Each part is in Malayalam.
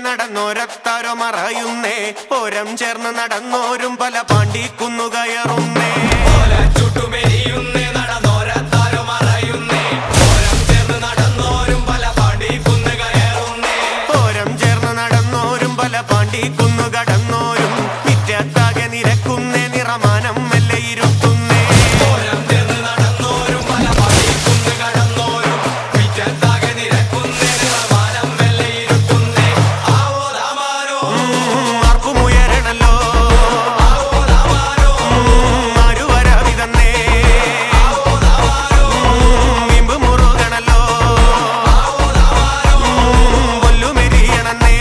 നടന്നോരത്താരോ മറയുന്നേ ഓരം ചേർന്ന് നടന്നോരും പല പാണ്ടിക്കുന്നു കയറുന്നേ നടന്നോരത്താരോ മറയുന്നേ ഓരം ചേർന്ന് നടന്നോരും പല പാണ്ടിക്കുന്നു കയറുന്നേ ഓരം ചേർന്ന് നടന്നോരും പല പാണ്ടിക്കുന്നു കടന്നോരും മിറ്റത്താകെ നിരക്കുന്നേ നിറമാനം മെല്ലെ ഇരുത്തുന്നേ ഓരം ചേർന്ന് നടന്നോരും പല പാണ്ടിക്കുന്നു കടന്നോരും മിറ്റത്താകെ നിരക്കുന്നേ നിറമാനം മെല്ലെ ഇരുത്തുന്നേ ആവോ ദാമാരോ ആർക്കുമുയരണല്ലോ ആവോ ദാമാരോ ആരുവരാവി തന്നേ ആവോ ദാമാരോ മിമ്പ് മുറുകണല്ലോ ആവോ ദാമാരോ പൊല്ലുമെരിയണന്നേ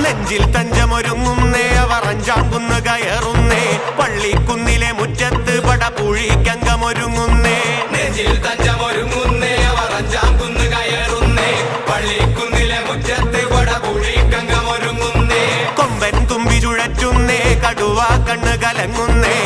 നെഞ്ചിൽ തഞ്ചമൊരുങ്ങുന്നേ അവർ അഞ്ചാംകുന്ന് കയറുന്നേ പള്ളിക്കുന്നിലെ മുറ്റത്ത് പടപുഴിക്കങ്കമൊരുങ്ങുന്നേ നെഞ്ചിൽ തഞ്ചമൊരുങ്ങുന്നേ അവർ അഞ്ചാംകുന്ന് കയറുന്നേ പള്ളിക്കുന്നിലെ മുറ്റത്ത് പടപുഴിക്കങ്കമൊരുങ്ങുന്നേ കൊമ്പൻ തുമ്പി ചുഴറ്റുന്നേ കടുവ കണ്ണ് കലങ്ങുന്നേ